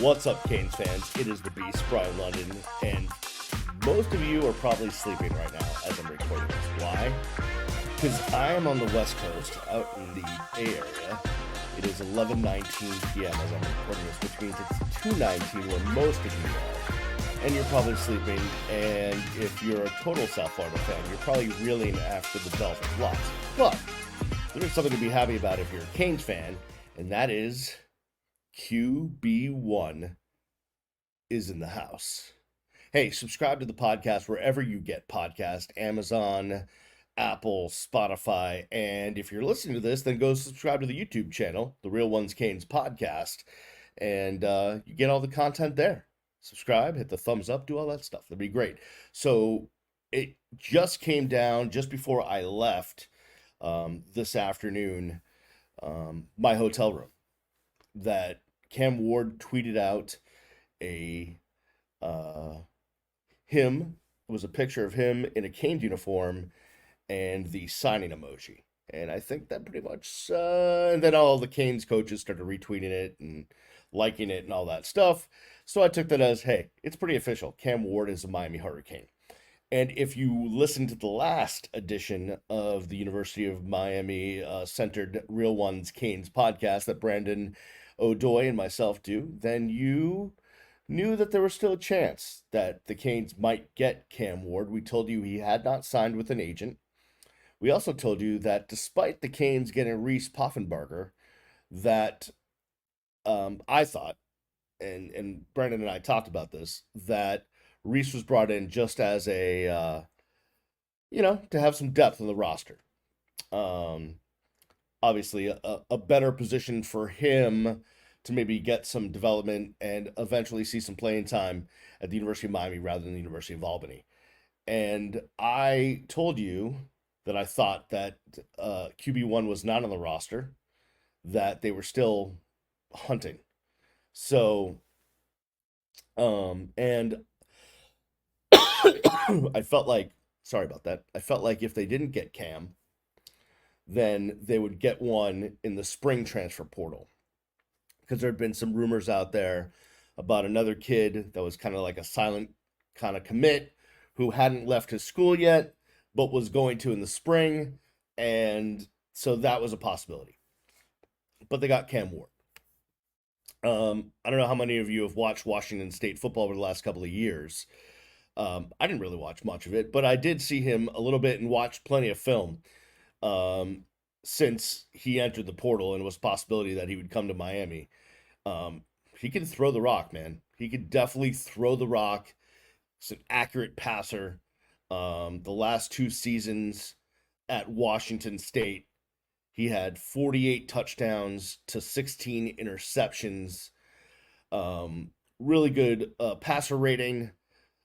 What's up, Canes fans? It is the Beast, Brian London, and most of you are probably sleeping right now as I'm recording this. Why? Because I am on the West Coast, out in the Bay Area. It is 11:19 p.m. as I'm recording this, which means it's 2:19 where most of you are, and you're probably sleeping. And if you're a total South Florida fan, you're probably reeling after the Dolphins loss. But there's something to be happy about if you're a Canes fan, and that is QB1 is in the house. Hey, subscribe to the podcast wherever you get podcasts, Amazon, Apple, Spotify, and if you're listening to this, then go subscribe to the YouTube channel, The Real Ones Canes Podcast, and you get all the content there. Subscribe, hit the thumbs up, do all that stuff. That'd be great. So it just came down just before I left this afternoon, my hotel room, that Cam Ward tweeted out a him. It was a picture of him in a Canes uniform and the signing emoji. And I think that pretty much, and then all the Canes coaches started retweeting it and liking it and all that stuff. So I took that as, hey, it's pretty official. Cam Ward is a Miami Hurricane. And if you listen to the last edition of the University of Miami centered Real Ones Canes podcast that Brandon O'Doy and myself do, then you knew that there was still a chance that the Canes might get Cam Ward. We told you he had not signed with an agent. We also told you that despite the Canes getting Reese Puffenberger, that I thought, and Brandon and I talked about this, that Reese was brought in just as a, to have some depth in the roster. Obviously, a better position for him to maybe get some development and eventually see some playing time at the University of Miami rather than the University of Albany. And I told you that I thought that QB1 was not on the roster, that they were still hunting. So, and I felt like, sorry about that. I felt like if they didn't get Cam, then they would get one in the spring transfer portal. Because there had been some rumors out there about another kid that was kind of like a silent kind of commit who hadn't left his school yet, but was going to in the spring. And so that was a possibility. But they got Cam Ward. I don't know how many of you have watched Washington State football over the last couple of years. I didn't really watch much of it, but I did see him a little bit and watched plenty of film since he entered the portal, and it was a possibility that he would come to Miami. He can throw the rock, man. He could definitely throw the rock. He's an accurate passer. The last two seasons at Washington State, he had 48 touchdowns to 16 interceptions. Really good passer rating,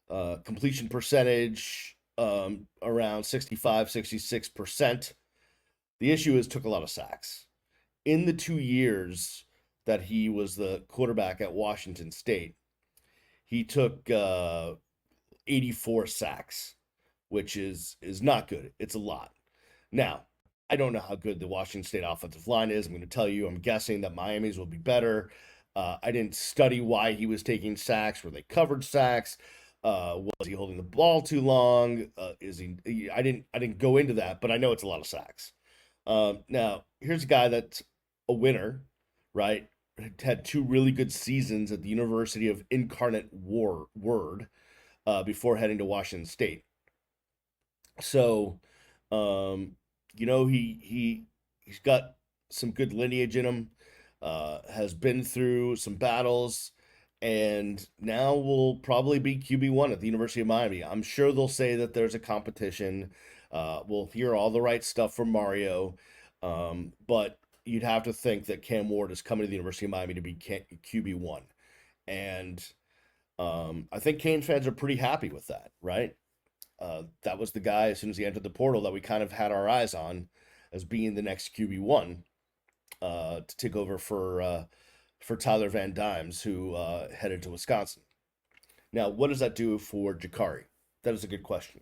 completion percentage around 65, 66%. The issue is took a lot of sacks. In the 2 years that he was the quarterback at Washington State, he took 84 sacks, which is not good. It's a lot. Now, I don't know how good the Washington State offensive line is. I'm going to tell you, I'm guessing that Miami's will be better. I didn't study why he was taking sacks. Were they covered sacks? Was he holding the ball too long? Is he? I didn't go into that, but I know it's a lot of sacks. Now, here's a guy that's a winner, right? Had two really good seasons at the University of Incarnate Word before heading to Washington State. So, he's got some good lineage in him, has been through some battles, and now will probably be QB1 at the University of Miami. I'm sure they'll say that there's a competition. We'll hear all the right stuff from Mario, but you'd have to think that Cam Ward is coming to the University of Miami to be QB1. And I think Canes fans are pretty happy with that, right? That was the guy, as soon as he entered the portal, that we kind of had our eyes on as being the next QB1 to take over for Tyler Van Dimes, who headed to Wisconsin. Now, what does that do for Jakari? That is a good question.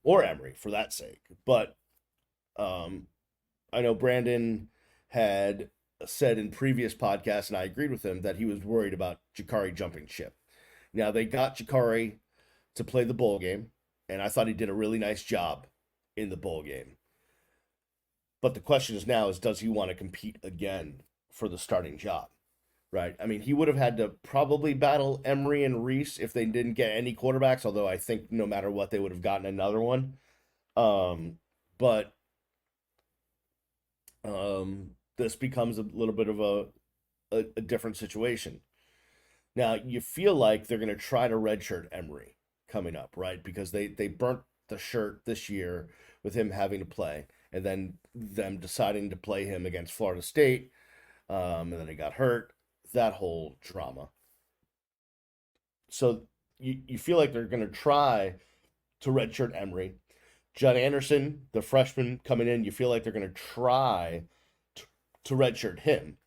Or Emery, for that sake. But I know Brandon had said in previous podcasts, and I agreed with him, that he was worried about Jakari jumping ship. Now they got Jakari to play the bowl game, and I thought he did a really nice job in the bowl game. But the question is now is does he want to compete again for the starting job? Right. I mean, he would have had to probably battle Emery and Reese if they didn't get any quarterbacks, although I think no matter what, they would have gotten another one. But this becomes a little bit of a different situation. Now, you feel like they're going to try to redshirt Emery coming up, right? Because they burnt the shirt this year with him having to play, and then them deciding to play him against Florida State, and then he got hurt. That whole drama. So you feel like they're going to try to redshirt Emery. Judd Anderson, the freshman coming in, you feel like they're going to try to redshirt him.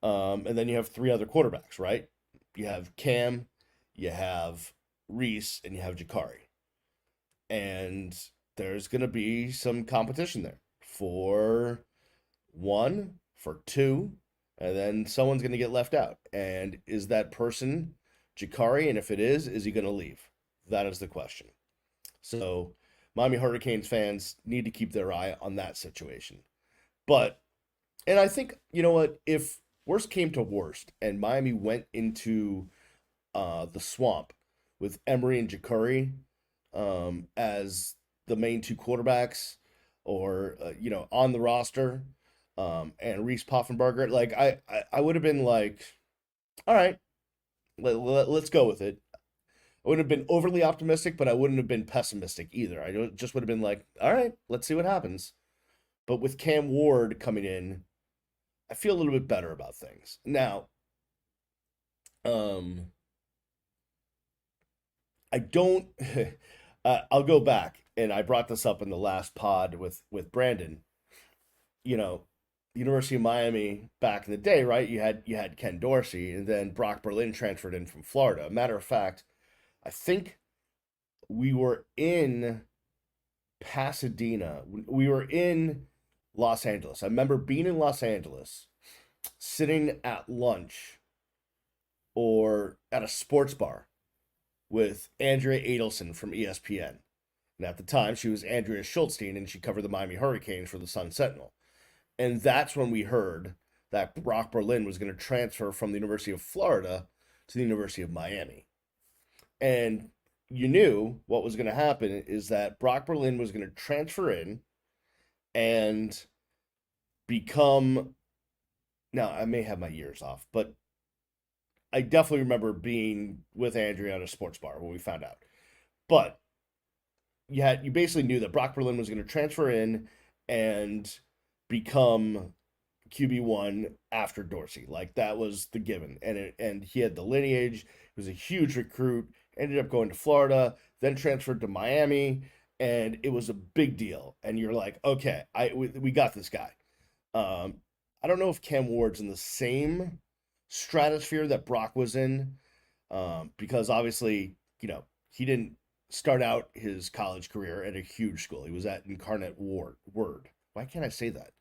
And then you have three other quarterbacks, right? You have Cam, you have Reese, and you have Jakari. And there's going to be some competition there for one, for two, and then someone's going to get left out. And is that person Jakari? And if it is he going to leave? That is the question. So Miami Hurricanes fans need to keep their eye on that situation. But, and I think, you know what, if worst came to worst and Miami went into the swamp with Emery and Jakari as the main two quarterbacks or, on the roster, and Reese Puffenberger, like I would have been like, all right, let's go with it. I wouldn't have been overly optimistic, but I wouldn't have been pessimistic either. Just would have been like, all right, let's see what happens. But with Cam Ward coming in, I feel a little bit better about things. Now, I don't. I'll go back, and I brought this up in the last pod with Brandon. You know, University of Miami back in the day, right? You had Ken Dorsey, and then Brock Berlin transferred in from Florida. Matter of fact, I think we were in Pasadena. We were in Los Angeles. I remember being in Los Angeles, sitting at lunch or at a sports bar with Andrea Adelson from ESPN. And at the time, she was Andrea Schultzstein, and she covered the Miami Hurricanes for the Sun Sentinel. And that's when we heard that Brock Berlin was going to transfer from the University of Florida to the University of Miami. And you knew what was going to happen is that Brock Berlin was going to transfer in and become. Now, I may have my years off, but I definitely remember being with Andrea at a sports bar when we found out. But you basically knew that Brock Berlin was going to transfer in and become QB1 after Dorsey. Like that was the given. And he had the lineage. He was a huge recruit. Ended up going to Florida, then transferred to Miami, and it was a big deal. And you're like, okay, we got this guy. I don't know if Cam Ward's in the same stratosphere that Brock was in, because obviously, he didn't start out his college career at a huge school. He was at Incarnate Word. Why can't I say that?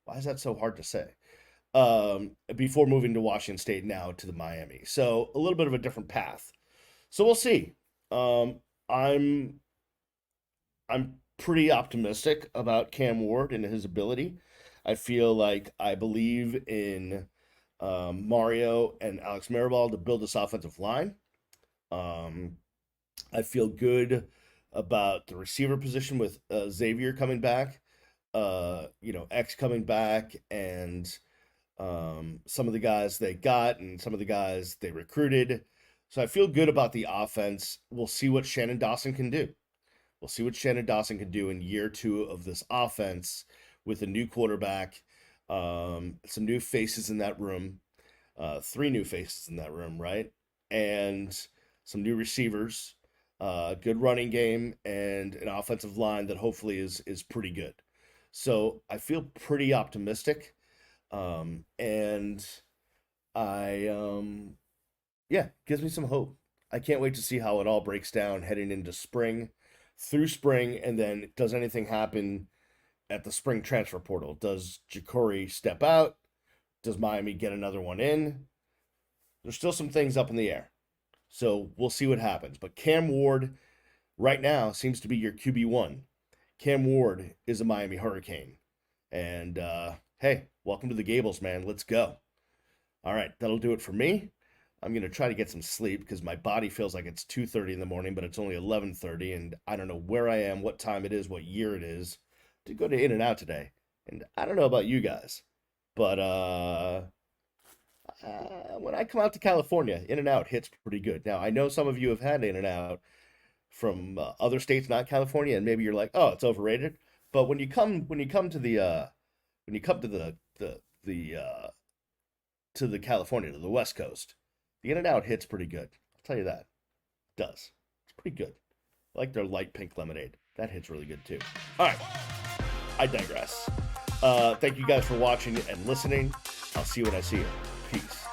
Why is that so hard to say? Before moving to Washington State, now to the Miami. So a little bit of a different path. So we'll see. I'm pretty optimistic about Cam Ward and his ability. I believe in Mario and Alex Mirabal to build this offensive line. I feel good about the receiver position with Xavier coming back, X coming back, and some of the guys they got and some of the guys they recruited. So I feel good about the offense. We'll see what Shannon Dawson can do. We'll see what Shannon Dawson can do in year two of this offense with a new quarterback, some new faces in that room, three new faces in that room, right? And some new receivers, good running game, and an offensive line that hopefully is pretty good. So I feel pretty optimistic, and yeah, gives me some hope. I can't wait to see how it all breaks down heading into spring, through spring, and then does anything happen at the spring transfer portal? Does Jakari step out, Does Miami get another one in? There's still some things up in the air. So we'll see what happens. But Cam Ward right now seems to be your QB1. Cam Ward is a Miami Hurricane. And hey, welcome to the Gables, man. Let's go. All right, that'll do it for me. I'm going to try to get some sleep because my body feels like it's 2:30 in the morning, but it's only 11:30, and I don't know where I am, what time it is, what year it is to go to In-N-Out today. And I don't know about you guys, but when I come out to California, In-N-Out hits pretty good. Now, I know some of you have had In-N-Out from other states, not California, and maybe you're like, "Oh, it's overrated." But when you come to the California, to the West Coast, the In-N-Out hits pretty good. I'll tell you that. It does. It's pretty good. I like their light pink lemonade. That hits really good too. All right. I digress. Thank you guys for watching and listening. I'll see you when I see you. Peace.